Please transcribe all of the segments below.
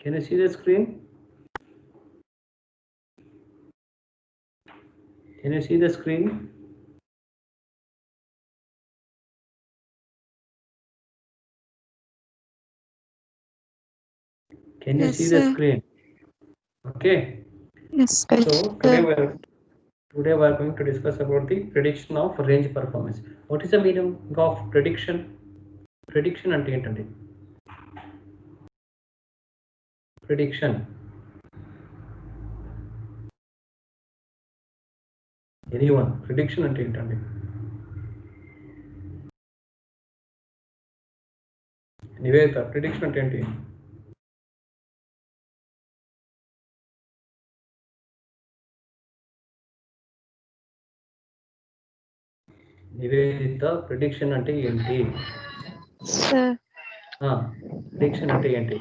Can you see the screen? Can you see the screen? Can you see the screen? Okay. Yes. So today we are going to discuss about the prediction of range performance. What is the meaning of prediction? Prediction ante entandi? Prediction. Anyone? Prediction ante entandi? Nivedita, prediction ante enti? Nivedita, prediction ante enti? Sir. Prediction ante enti?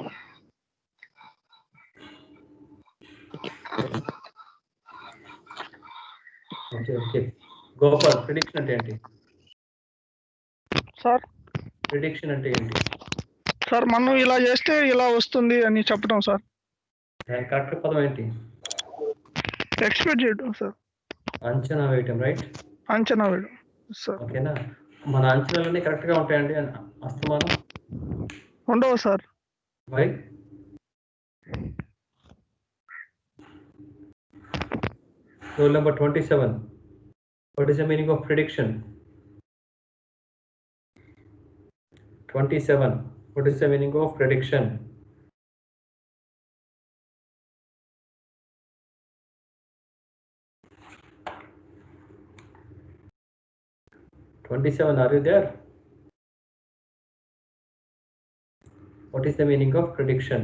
Okay. Gopal, prediction ante enti? Sir prediction అంటే ఏంటి? Sir మనం ఇలా చేస్తే ఇలా వస్తుంది అని చెప్పడం sir. దాని కరెక్ట్ పదం ఏంటి? ఎక్స్పెక్ట్ చేయడం సార్. అంచనా వేయటం, రైట్? అంచనా వేయడం సార్. ఓకేనా? మన అంచనాలన్నీ కరెక్ట్ గా ఉంటాయండి అస్తమానం? ఉండవు sir. Why? Rule number 27. What is the meaning of prediction? 27. What is the meaning of prediction? Are you there? What is the meaning of prediction?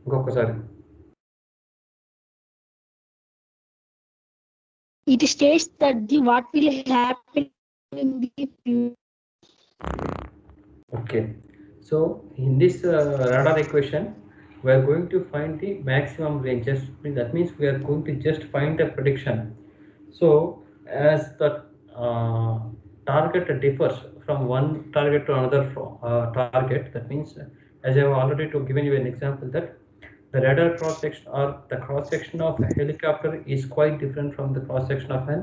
ఇంకొకసారి. It states that what will happen in the future. Okay. So in this radar equation, we are going to find the maximum ranges. That means we are going to just find the prediction. So as the target differs from one target to another target, that means as I have already given you an example that the radar cross section or the cross section of a helicopter is quite different from the cross section of an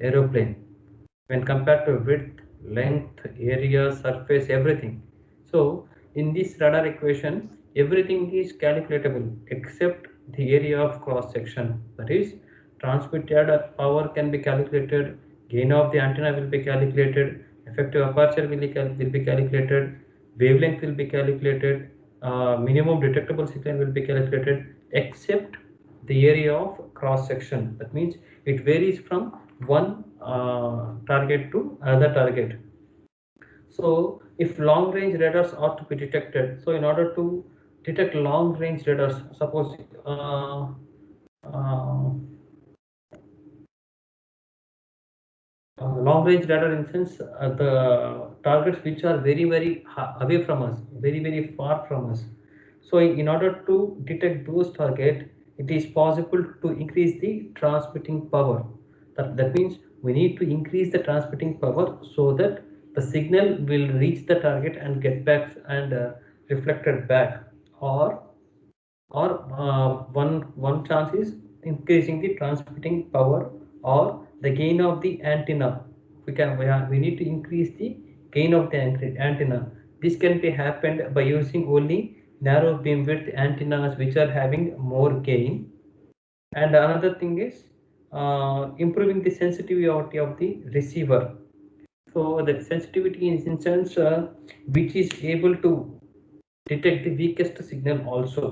aeroplane when compared to width, length, area, surface, everything. So in this radar equation, everything is calculatable except the area of cross section. That is, transmitted power can be calculated, gain of the antenna will be calculated, effective aperture will be calculated, wavelength will be calculated, minimum detectable signal will be calculated, except the area of cross section. That means it varies from one target to another target. So if long range radars are to be detected, so in order to detect long range radars, suppose long range radar in sense the targets which are very away from us, very far from us. So in order to detect those targets, it is possible to increase the transmitting power. That means we need to increase the transmitting power so that the signal will reach the target and get back and reflected back. Or one chance is increasing the transmitting power or the gain of the antenna. We need to increase the gain of the antenna. This can be happened by using only narrow beam width antennas which are having more gain. And another thing is improving the sensitivity of the receiver. So the sensitivity is in sense which is able to detect the weakest signal also.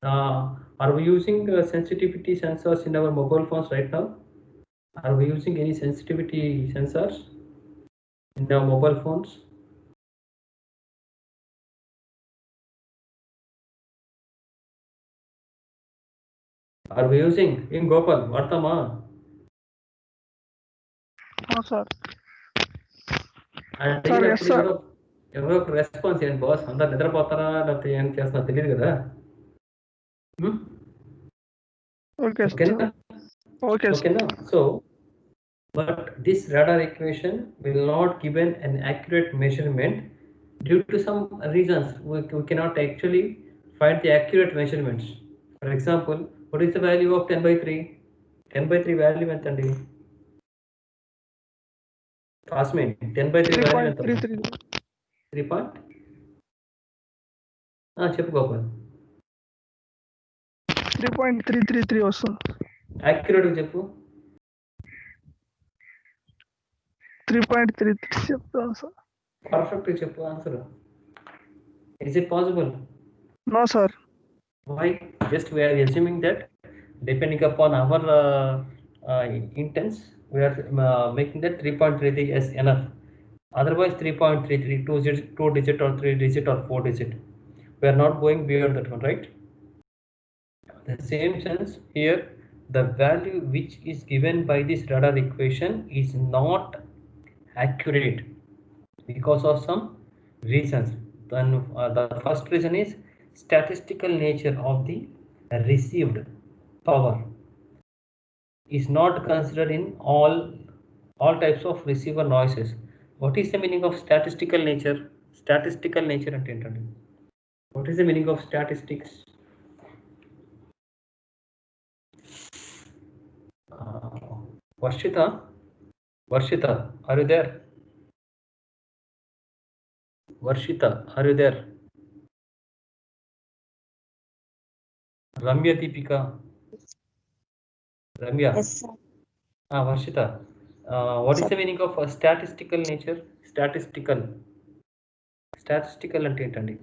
Are we using sensitivity sensors in our mobile phones right now? Are we using any sensitivity sensors in our mobile phones? Are we using in Gopal? Vartama? Sir. ఎవరో ఒక response ఏంటి boss? అందరు నిద్రపోతారా లేకపోతే ఏం చేస్తున్నా తెలియదు కదా. Okay. Okay, sir. Okay, now so but this radar equation will not given an accurate measurement due to some reasons. We cannot actually find the accurate measurements. For example, what is the value of 10 by 3? 10 by 3 value entandi? Classmate, 10 by 3 value ఎంత? 3.33. 3 point? చెప్పు గోపాల్. 3.333 వస్తుంది. యాక్యురేట్గా చెప్పు. 3.33 చెప్తాను sir. పర్ఫెక్ట్గా చెప్పు answer. Is it possible? No, sir. Why? Just we are assuming that depending upon our intents, we are making that 3.33 as enough. Otherwise 3.33, 2 digit or 3 digit or 4 digit. We are not going beyond that one, right? The same sense here, the value which is given by this radar equation is not accurate because of some reasons. Then the first reason is statistical nature of the received power is not considered in all types of receiver noises. What is the meaning of statistical nature? Statistical nature ante entandi? What is the meaning of statistics? Varshita, are you there? Varshita, are you there? Ramya Deepika. Ramya. Yes, sir. Varshita. What is Sir. the meaning of statistical nature? Statistical ante entandi?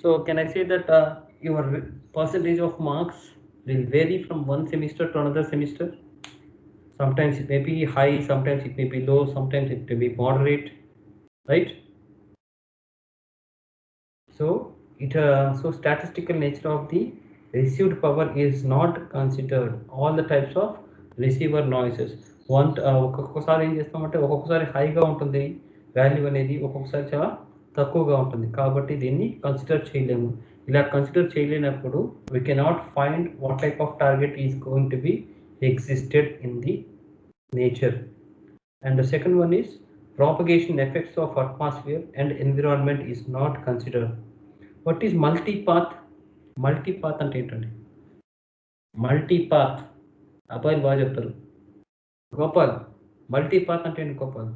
So can I say that your percentage of marks will vary from one semester to another semester? Sometimes it may be high, sometimes it may be low, sometimes it may be moderate, right? So so statistical nature of the received power is not considered all the types of receiver noises. ఒక్కొక్కసారి ఏం చేస్తామంటే ఒక్కొక్కసారి హైగా ఉంటుంది value అనేది, ఒక్కొక్కసారి చాలా తక్కువగా ఉంటుంది, కాబట్టి దీన్ని కన్సిడర్ చేయలేము. ఇలా కన్సిడర్ చేయలేనప్పుడు we cannot find what type of target is going to be existed in the nature. And the second one is propagation effects of atmosphere and environment is not considered. What is multipath? Multipath అంటే ఏంటండి? మల్టీపాత్ అబ్బాయిలు బాగా చెప్తారు. గోపాల్, మల్టీపాత్ అంటే ఏంటి Gopal?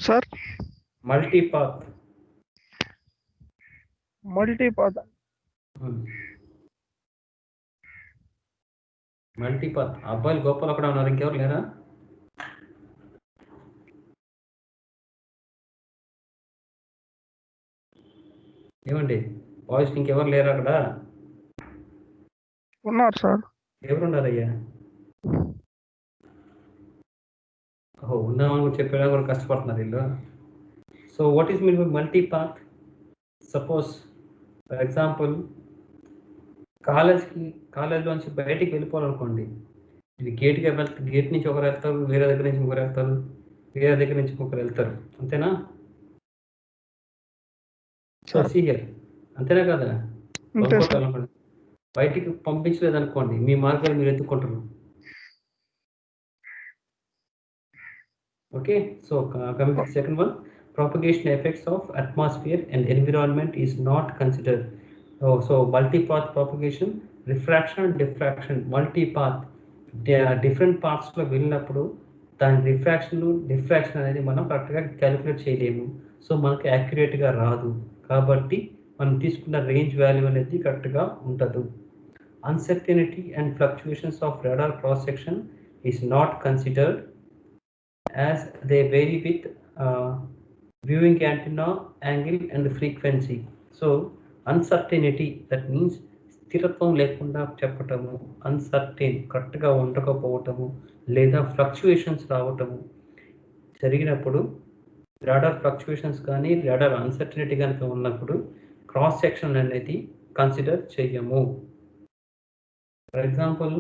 Sir, మల్టీపాత్. మల్టీపాత్ అబ్బాయిలు గోపాల్ అక్కడ ఉన్నారు, ఇంకెవరు లేరా? ఏమండి బాయ్స్ ఇంకెవరు లేరు అక్కడ? ఉన్నారు సార్. ఎవరున్నారయ్యా? ఉన్నామని చెప్పేలా కూడా కష్టపడుతున్నారు వీళ్ళు. So what is mean by multipath? Suppose for example కాలేజ్లోంచి బయటికి వెళ్ళిపోవాలనుకోండి, ఇది గేట్ నుంచి ఒకరు వెళ్తారు, వేరే దగ్గర నుంచి ఒకరు వెళ్తారు, వేరే దగ్గర నుంచి ఒకరు వెళ్తారు, అంతేనా? సో సీహియర్, అంతేనా కదా? బయటికి పంపించలేదు అనుకోండి, మీ మార్గాలు మీరు ఎత్తుకుంటారు. Okay, so coming to second one, propagation effects of atmosphere and environment is not considered. So multipath propagation, refraction and diffraction. Multipath different parts లో వెళ్ళినప్పుడు దాని డిఫ్రాక్షన్ అనేది మనం కరెక్ట్గా క్యాలిక్యులేట్ చేయలేము. సో మనకు యాక్యురేట్గా రాదు, కాబట్టి మనం తీసుకున్న రేంజ్ వాల్యూ అనేది కరెక్ట్గా ఉండదు. Uncertainty and fluctuations of radar cross section is not considered as they vary with viewing antenna angle and frequency. So uncertainty, that means స్థిరత్వం లేకుండా చెప్పటము, అన్సర్టైన్ కరెక్ట్గా ఉండకపోవటము, లేదా ఫ్లక్చుయేషన్స్ రావటము జరిగినప్పుడు, రాడార్ ఫ్లక్చుయేషన్స్ కానీ రాడార్ అన్సర్టనిటీ కనుక ఉన్నప్పుడు క్రాస్ సెక్షన్ అనేది కన్సిడర్ చేయము. ఫర్ ఎగ్జాంపుల్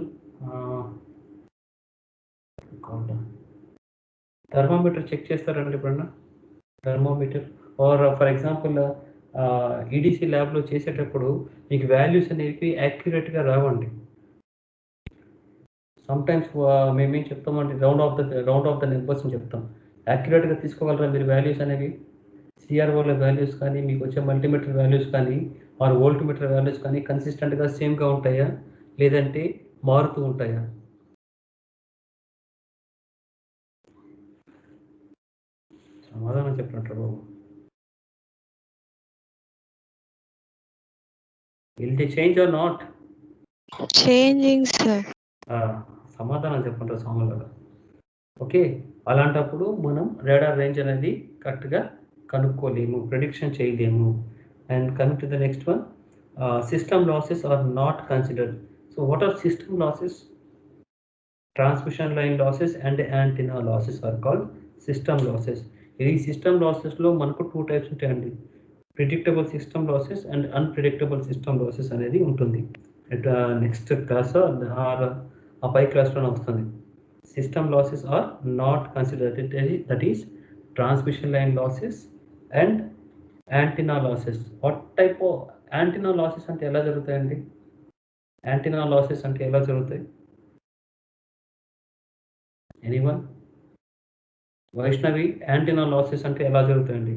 థర్మామీటర్ చెక్ చేస్తారండి ఎప్పుడన్నా? Thermometer or for example EDC ల్యాబ్లో చేసేటప్పుడు మీకు వాల్యూస్ అనేవి యాక్యురేట్గా రావండి. సమ్టైమ్స్ మేమేం చెప్తామండి, రౌండ్ ఆఫ్ ద నెంబర్స్ అని చెప్తాం. యాక్యురేట్గా తీసుకోగలరా మీరు వాల్యూస్ అనేవి? సిఆర్ఓల వాల్యూస్ కానీ, మీకు వచ్చే మల్టీమీటర్ వాల్యూస్ కానీ ఆర్ వోల్ట్మీటర్ వాల్యూస్ కానీ కన్సిస్టెంట్గా సేమ్గా ఉంటాయా, లేదంటే మారుతూ ఉంటాయా? సమాధానం చెప్పినట్టు బాబు. Will they change or not? Changing, sir. సమాధానం చెప్పంటారు సామాన్యులు. ఓకే, అలాంటప్పుడు మనం రాడార్ రేంజ్ అనేది కరెక్ట్గా కనుక్కోలేము, ప్రిడిక్షన్ చేయలేము. And coming to the next one, system losses are not considered. So what are system losses? Transmission line losses and antenna losses are called system losses. ఈ system లాసెస్లో మనకు 2 types ఉంటాయండి, predictable system losses and unpredictable system losses అనేది ఉంటుంది. Next class or ఆ పై క్లాస్లోనే వస్తుంది. System losses are not considered, that is transmission line losses and antenna losses. What type of antenna losses అంటే ఎలా జరుగుతాయండి? యాంటీనా లాసెస్ అంటే ఎలా జరుగుతాయి? ఎనీవన్? వైష్ణవి, యాంటీనా లాసెస్ అంటే ఎలా జరుగుతాయండి?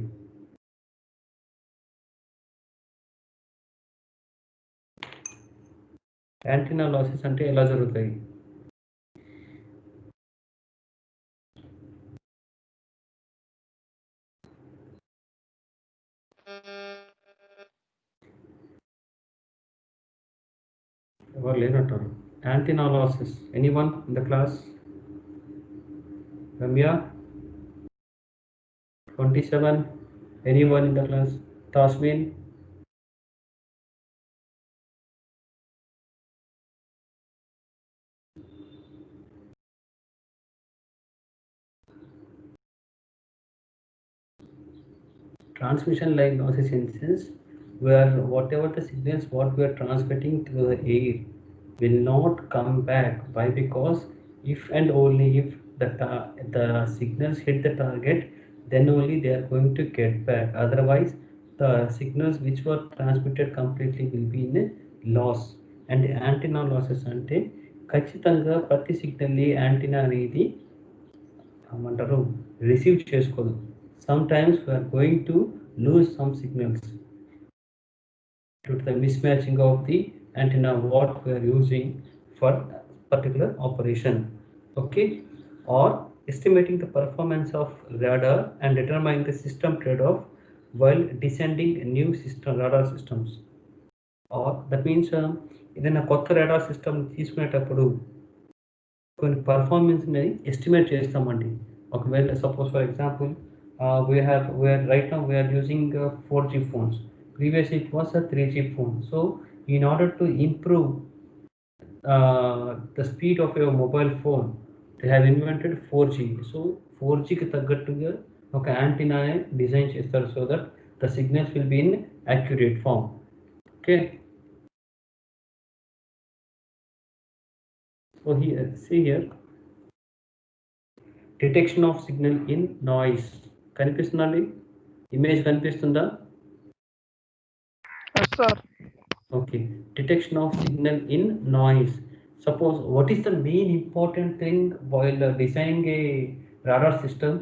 యాంటీనా లాసెస్ అంటే ఎలా జరుగుతాయి? ఎవరు లేనట్టారు. Antenna losses, anyone in the class? Ramya 27, anyone in the class? Tasmin? Transmission line losses in the sense where whatever the signals what we are transmitting through the air will not come back. Why? Because if and only if the signals hit the target, then only they are going to get back. Otherwise the signals which were transmitted completely will be in a loss. And antenna losses ante ఖచ్చితంగా ప్రతి సిగ్నల్ని antenna అనేది ఏమంటారు receive చేసుకోదు. Sometimes we are going to lose some signals due to the mismatching of the antenna what we are using for particular operation. Okay, or estimating the performance of radar and determining the system trade-off while designing new system radar systems. Or that means ఏదైనా కొత్త radar system తీసుకునేటప్పుడు కొన్ని performance ని estimate చేస్తామండి. ఒకవేళ suppose for example we are right now we are using 4G phones. Previously it was a 3G phone. So in order to improve the speed of your mobile phone, they have invented 4G. So 4G కి తగ్గట్టుగా ఒక antenna design చేస్తారు so that the signals will be in accurate form. Okay, so here see here, detection of signal in noise. కనిపిస్తుందండి? Image కనిపిస్తుందా? Yes, sir. Okay, detection of signal in noise. Suppose what is the main important thing while designing a radar system?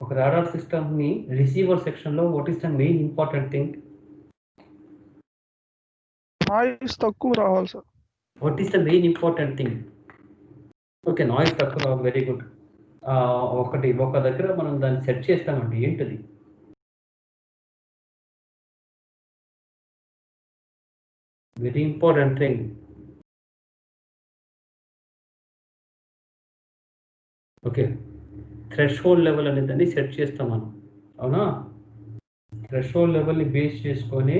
ఒక radar system ని receiver section లో what is the main important thing? Noise తక్కువ రావాలి sir. What is the main important thing? Okay, noise తక్కువ, very good. ఒక దగ్గర మనం దాన్ని సెట్ చేస్తామండి, ఏంటది? Very important thing. Okay, threshold level అనే దాన్ని సెట్ చేస్తాం మనం, అవునా? థ్రెషోల్డ్ లెవెల్ని బేస్ చేసుకొని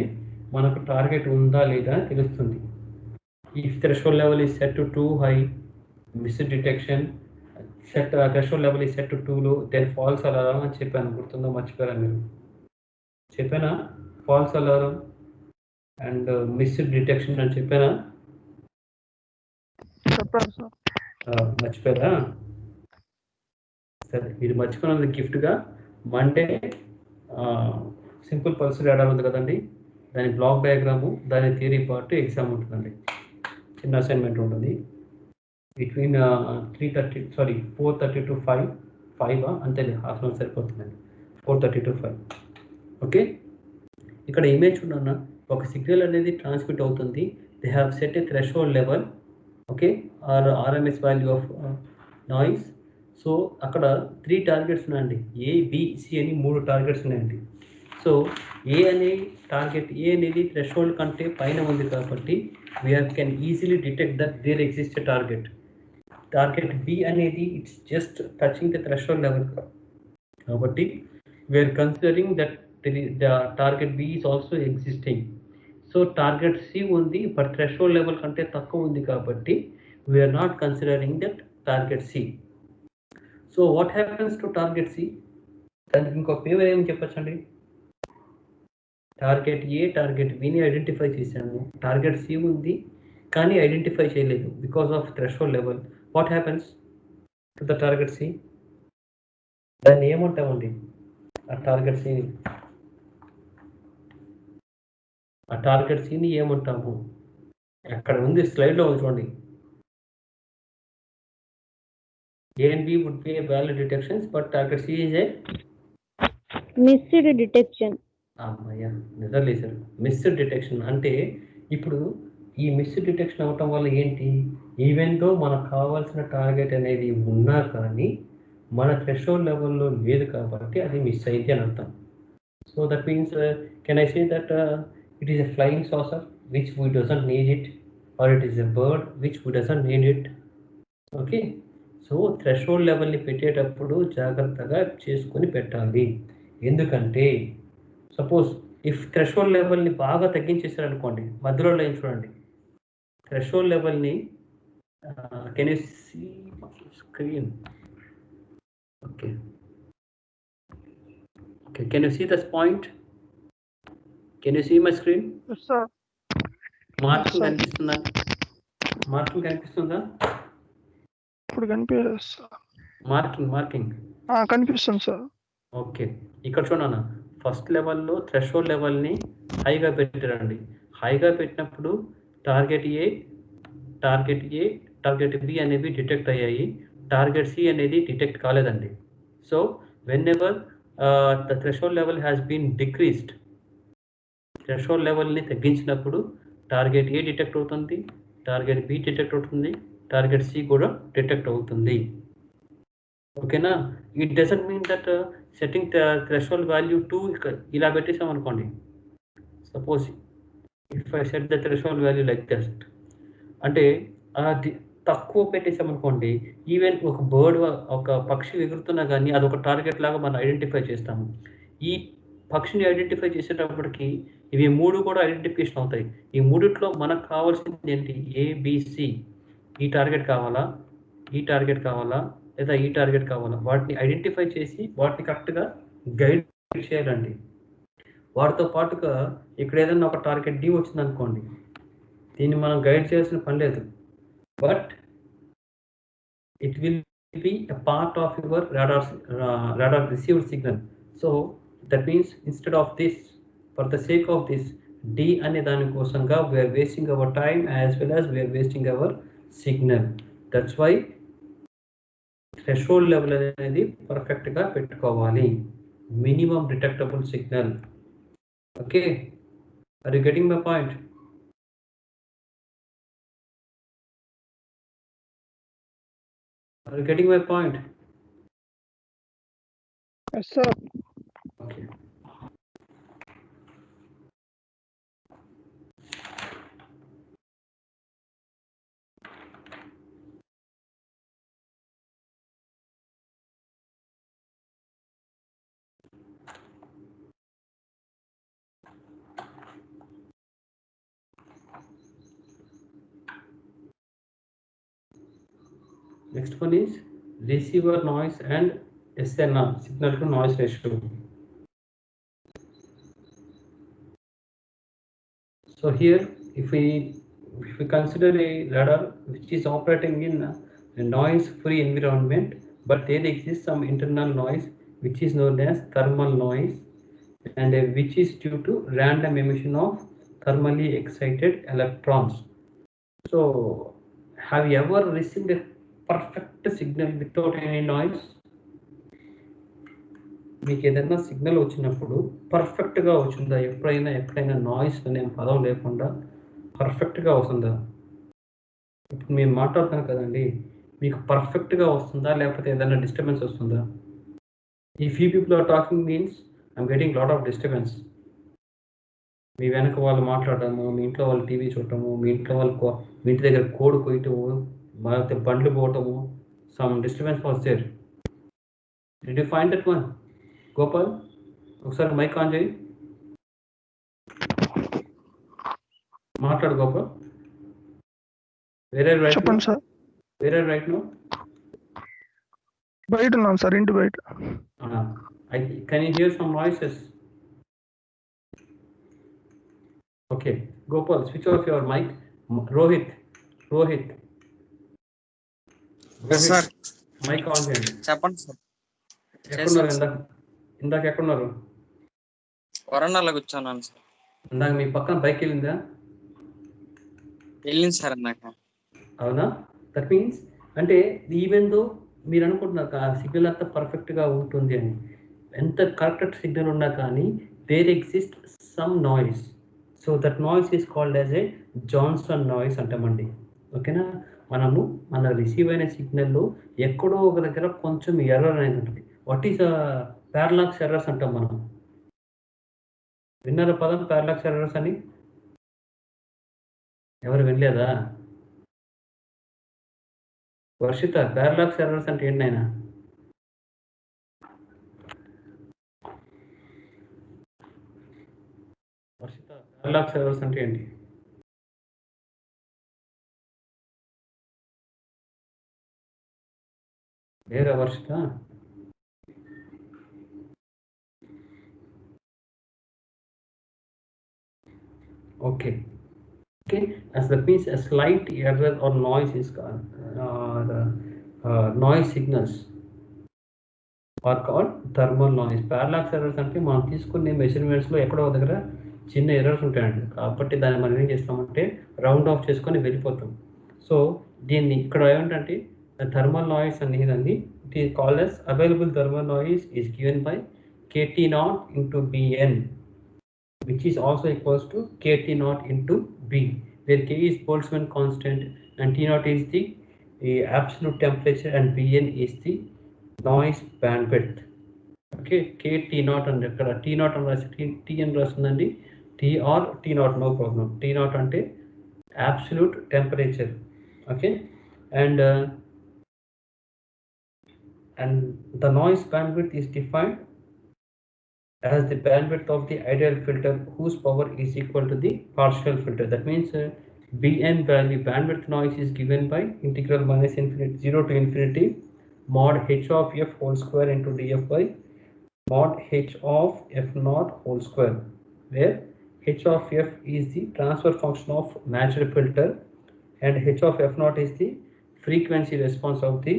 మనకు టార్గెట్ ఉందా లేదా తెలుస్తుంది. If threshold level is set to too high, miss detection. Threshold level is set to 2 then false alarm అని చెప్పాను, గుర్తుందో మర్చిపోయారా మీరు? చెప్పానా false alarm and miss detection అని చెప్పానా? చెప్పారు సార్. మర్చిపోయారా? సరే, మీరు మర్చిపోయినది గిఫ్ట్గా మండే సింపుల్ పల్స్ రాడార్ ఉంది కదండి, దాని బ్లాక్ డయాగ్రాము, దాని థియరీ పార్ట్ ఎగ్జామ్ ఉంటుందండి. చిన్న అసైన్మెంట్ ఉంటుంది బిట్వీన్ 4:30 to 5 అంతే, హాఫ్ అన్ అవర్ సరిపోతుందండి. 4:30 to 5. ఓకే, ఇక్కడ ఇమేజ్ చూడన్న, ఒక సిగ్నల్ అనేది ట్రాన్స్మిట్ అవుతుంది. They have set a threshold level, okay, or RMS value of noise. So అక్కడ 3 టార్గెట్స్ ఉన్నాయండి, ABC అని 3 టార్గెట్స్ ఉన్నాయండి. సో ఏ అనేది థ్రెషోల్డ్ కంటే పైన ఉంది కాబట్టి we are can easily detect that there exist target. Target B అనేది it's just touching the threshold level కాబట్టి we are considering that the target B is also existing. So target C ఉంది but threshold level కంటే తక్కువ ఉంది కాబట్టి we are not considering that target C. So what happens to target C? దానికి ఇంకో పేరు ఏం చెప్పచ్చండి? టార్గెట్ A టార్గెట్ Bని ఐడెంటిఫై చేశాము, టార్గెట్ C ఉంది కానీ ఐడెంటిఫై చేయలేదు because of threshold level. What happens to the target C? దాన్ని ఏమంటామండి? ఆ టార్గెట్ Cని ఏమంటాము? అక్కడ ఉంది, స్లైడ్లో చూడండి. A and B would be a valid detections, but target C is a missed detection. అమ్మయ్య, నిజలేసారు. మిస్డ్ డిటెక్షన్ అంటే ఇప్పుడు ఈ మిస్డ్ డిటెక్షన్ అవటం వల్ల ఏంటి? ఈవెన్ దో మనకు కావాల్సిన టార్గెట్ అనేది ఉన్నా కానీ మన థ్రెషోల్డ్ లెవెల్లో లేదు కాబట్టి అది మిస్ అయింది అని అర్థం. So that means can I say that it is a flying saucer which we doesn't need it, or it is a bird which we doesn't need it. Okay, so threshold లెవెల్ని పెట్టేటప్పుడు జాగ్రత్తగా చేసుకొని పెట్టాలి. ఎందుకంటే suppose if threshold లెవెల్ని బాగా తగ్గించేసారనుకోండి, మధ్యలో line చూడండి, థ్రెషోల్డ్ లెవెల్ని can you see screen? Okay, can you see this point? Can you see my screen? Yes, sir. Marking కనిపిస్తుందా? మార్కింగ్ కనిపిస్తుందా? ఇప్పుడు కనిపిస్తుంది సార్. మార్కింగ్ కనిపిస్తుంది సార్. ఓకే, ఇక్కడ చూడన్నా, ఫస్ట్ లెవెల్లో థ్రెషోల్డ్ లెవెల్ని హైగా పెట్టారండి. హైగా పెట్టినప్పుడు టార్గెట్ A టార్గెట్ B అనేవి డిటెక్ట్ అయ్యాయి, టార్గెట్ C అనేది డిటెక్ట్ కాలేదండి. So whenever the threshold level has been decreased, threshold లెవెల్ని తగ్గించినప్పుడు టార్గెట్ A డిటెక్ట్ అవుతుంది, టార్గెట్ B డిటెక్ట్ అవుతుంది, టార్గెట్ C కూడా డిటెక్ట్ అవుతుంది. ఓకేనా? It doesn't mean that setting threshold value 2 ఇలా పెట్టేసాం అనుకోండి. Suppose if I set the threshold value like that, అంటే తక్కువ పెట్టేసాం అనుకోండి, ఈవెన్ ఒక బర్డ్, ఒక పక్షి ఎగురుతున్నా కానీ అదొక టార్గెట్ లాగా మనం ఐడెంటిఫై చేస్తాము. ఈ పక్షిని ఐడెంటిఫై చేసేటప్పటికి ఇవి 3 కూడా ఐడెంటిఫికేషన్ అవుతాయి. ఈ 3లో మనకు కావాల్సింది ఏంటి? ABC. ఈ టార్గెట్ కావాలా, ఈ టార్గెట్ కావాలా, లేదా ఈ టార్గెట్ కావాలా? వాటిని ఐడెంటిఫై చేసి వాటిని కరెక్ట్గా గైడ్ చేయాలండి. వాటితో పాటుగా ఇక్కడ ఏదైనా ఒక టార్గెట్ D వచ్చింది అనుకోండి, దీన్ని మనం గైడ్ చేయాల్సిన పని లేదు, but it will be a part of your radar received signal. So that means instead of this, for the sake of this D అనే దాని కోసంగా we are wasting our time as well as we are wasting our signal. That's why threshold level అనేది perfect గా పెట్టుకోవాలి, minimum detectable signal. Okay, are you getting my point? Are you getting my point? Yes, sir. Okay. Next one is receiver noise and SNR, signal to noise ratio. So here, if we consider a radar which is operating in a noise-free environment, but there exists some internal noise which is known as thermal noise, and which is due to random emission of thermally excited electrons. So have you ever received a perfect signal without any noise? మీకు ఏదైనా signal వచ్చినప్పుడు పర్ఫెక్ట్గా వచ్చిందా? ఎప్పుడైనా noise అనే పదం లేకుండా పర్ఫెక్ట్గా వస్తుందా? ఇప్పుడు మేము మాట్లాడుతాం కదండి, మీకు పర్ఫెక్ట్గా వస్తుందా లేకపోతే ఏదైనా డిస్టర్బెన్స్ వస్తుందా? ఈ few people are talking means I'm getting lot of disturbance. మీ వెనక వాళ్ళు మాట్లాడటము, మీ ఇంట్లో వాళ్ళు టీవీ చూడటము, మీ ఇంట్లో వాళ్ళు మీ ఇంటి దగ్గర కోడి కొయ్యటము, లేకపోతే బండ్లు పోవటము, some disturbance was there. Did you find that one? Gopal, ఒకసారి మైక్ ఆన్ చేయి, మాట్లాడు గోపాల్. చెప్పండి సార్. వేరే రైట్ నో బయట ఉన్నాను సార్, ఇంటి బయట. Can you hear some noises? Okay, Gopal, switch off your mic. Rohit. Yes, sir. Mic on చేయండి. చెప్పండి సార్. ఎక్కడున్నారు? ఇందాక ఎక్కడున్నారు? వరండాలో కూర్చున్నాను సార్. ఇందాక మీ పక్కన బైక్ వెళ్ళిందా? వెళ్ళింది సార్ ఇందాక. అవునా? దట్ మీన్స్ అంటే ఈవెన్ దో మీరు అనుకుంటున్నారు ఆ సిగ్నల్ అంతా పర్ఫెక్ట్గా ఉంటుంది అని, ఎంత కరెక్ట్ సిగ్నల్ ఉన్నా కానీ there exist some noise. So that noise is called as a Johnson noise అంటామండి. ఓకేనా? మన రిసీవ్ అయిన సిగ్నల్లో ఎక్కడో ఒక దగ్గర కొంచెం ఎర్రర్ అనేది ఉంటుంది. వాట్ ఈస్ పారలాక్స్ ఎర్రర్స్ అంటాం మనం. విన్నారా పదం పారలాక్స్ ఎర్రర్స్ అని? ఎవరు వినలేదా? వర్షిత, పారలాక్స్ ఎర్రర్స్ అంటే ఏంటి నాయనా? వర్షిత, పారలాక్స్ ఎర్రర్స్ అంటే ఏంటి? వేరే Varshita? Okay, as that means a slight error or noise is noise signals are called thermal noise. Parallax errors అంటే మనం తీసుకునే మెజర్మెంట్స్లో ఎక్కడో దగ్గర చిన్న ఎర్రర్స్ ఉంటాయండి. కాబట్టి దాన్ని మనం ఏం చేస్తామంటే రౌండ్ ఆఫ్ చేసుకొని వెళ్ళిపోతాం. సో దీన్ని ఇక్కడ ఏమిటంటే థర్మల్ నాయిస్ అనేదండి, it is called as available thermal noise is given by KT0 into Bn, which is also equals to KT0 into B, where K is Boltzmann constant and T0 is the absolute temperature and Bn is the noise bandwidth. Okay, KT0 and ఇక్కడ T0 అని రాసి T అని రాస్తుందండి. T or T0 no problem. T0 అంటే absolute temperature. Okay, and the noise bandwidth is defined as the bandwidth of the ideal filter whose power is equal to the partial filter. That means Bn value, bandwidth noise, is given by integral minus infinity 0 to infinity mod h of f whole square into df by mod h of f naught whole square, where h of f is the transfer function of natural filter and h of f naught is the frequency response of the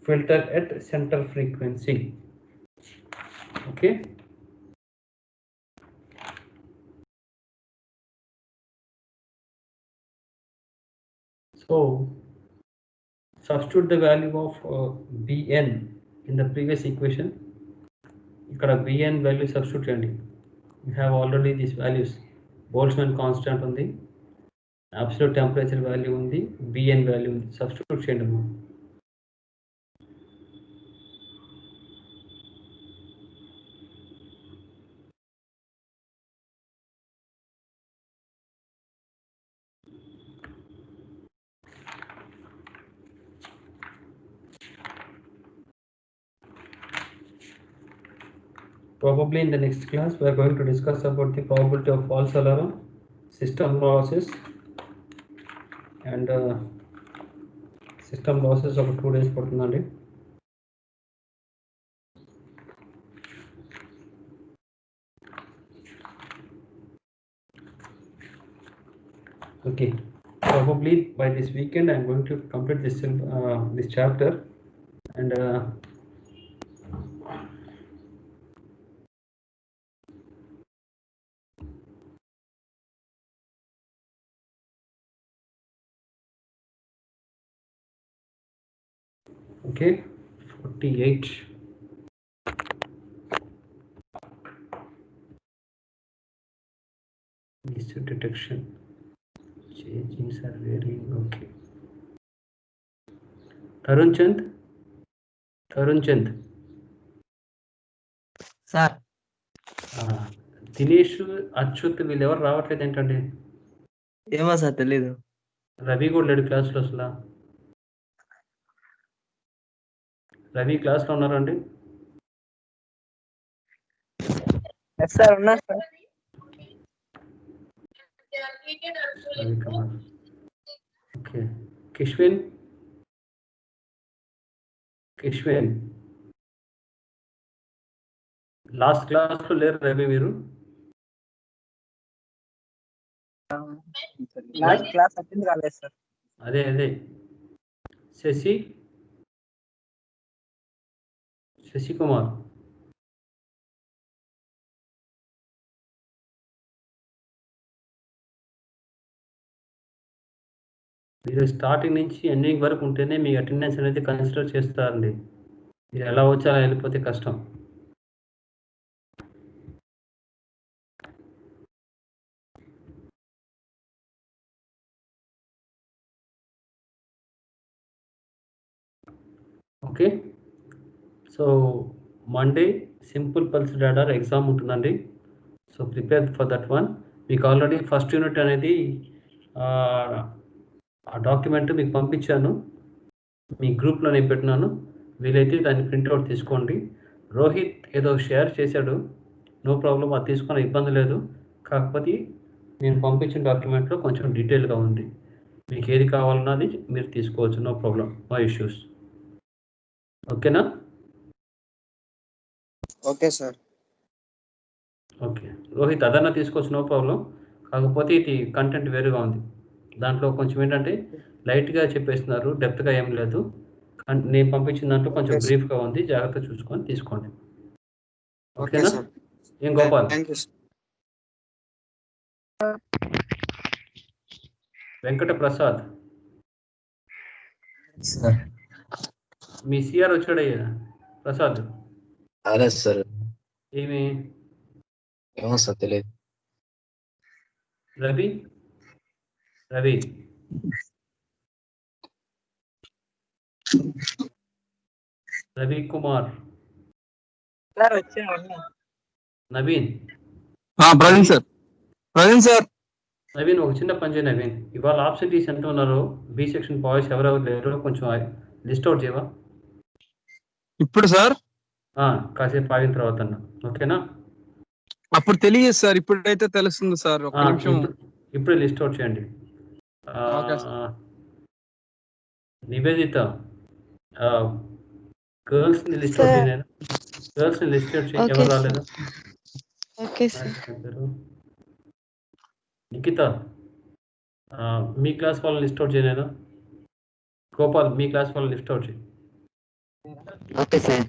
filter at center frequency. Okay, so substitute the value of Bn in the previous equation. ఇక్కడ Bn value substitute చేయండి. You have already these values. Boltzmann constant ఉంది, absolute temperature value ఉంది, Bn value ఉంది. Substitute చేయండి. Probably in the next class we are going to discuss about the probability of false alarm, system losses, and system losses of 2 days పడుతుందండి. Okay, probably by this weekend I am going to complete this chapter, and Okay, 48. Issue detection. Changings are varying. Okay. Tarun Chand. Sir Dinesh Achyut వీళ్ళు ఎవరు రావట్లేదు ఏంటండి? ఏమో sir తెలీదు. రవి కూడా లేడు క్లాస్లో అసలు. రవి క్లాస్లో ఉన్నారండి? సార్ ఉన్నారు sir. Ravi Kumar. Okay. Kishwin last క్లాస్లో లేరు రవి మీరు? లాస్ట్ క్లాస్ అటెండ్ కాలేదు సార్. అదే శశికుమార్. మీరు స్టార్టింగ్ నుంచి ఎండింగ్ వరకు ఉంటేనే మీ అటెండెన్స్ అనేది కన్సిడర్ చేస్తారండి. మీరు ఎలా వచ్చి అలా వెళ్ళిపోతే కష్టం. Okay. So Monday simple pulse radar exam ఉంటుందండి. So prepare for that one. మీకు ఆల్రెడీ ఫస్ట్ యూనిట్ అనేది ఆ డాక్యుమెంట్ మీకు పంపించాను, మీ గ్రూప్లో నేను పెట్టినాను. వీలైతే దాన్ని ప్రింట్అవుట్ తీసుకోండి. రోహిత్ ఏదో షేర్ చేశాడు, నో ప్రాబ్లం, అది తీసుకునే ఇబ్బంది లేదు. కాకపోతే నేను పంపించిన డాక్యుమెంట్లో కొంచెం డీటెయిల్గా ఉంది. మీకు ఏది కావాలన్నది మీరు తీసుకోవచ్చు, నో ప్రాబ్లం, నో ఇష్యూస్. ఓకేనా? Okay sir. ఓకే రోహిత్, అదన్నా తీసుకోవచ్చు, నో ప్రాబ్లం. కాకపోతే ఇది కంటెంట్ వేరుగా ఉంది. దాంట్లో కొంచెం ఏంటంటే లైట్గా చెప్పేస్తున్నారు, డెప్త్గా ఏం లేదు. నేను పంపించిన దాంట్లో కొంచెం బ్రీఫ్గా ఉంది, జాగ్రత్త చూసుకొని తీసుకోండి. ఓకేనా? ఏం గోపాల్? Thank you Venkata Prasad, sir. మీ సిఆర్ వచ్చాడయ్యా ప్రసాద్? అదే సార్. ఏమి? ఏమో సార్ తెలియదు. రవి కుమార్, సార్ వచ్చాను. నవీన్. ప్రవీణ్ సార్. నవీన్, ఒక చిన్న పని చేయి నవీన్. ఇవాళ ఆబ్సెంటీస్ ఎంత ఉన్నారో బి సెక్షన్ బాయ్స్ ఎవరెవరు లేరో కొంచెం లిస్ట్ అవుట్ చేయవా? ఇప్పుడు సార్ కాసేపు ఆగిన తర్వాత అన్న, ఓకేనా? అప్పుడు తెలియదు సార్, ఇప్పుడైతే తెలుస్తుంది సార్. ఒక నిమిషం. ఇప్పుడే లిస్ట్ అవుట్ చేయండి. నివేదిత, గర్ల్స్ ని లిస్ట్ అవుట్ చేయండి. గర్ల్స్ ని లిస్ట్ అవుట్ చేయండి, ఎవరు రాలేదు? Okay sir. నిఖిత, మీ క్లాస్ వాళ్ళని లిస్ట్ అవుట్ చేయలేదా? గోపాల్, మీ క్లాస్ వాళ్ళని లిస్ట్ అవుట్ చేయి. Okay sir.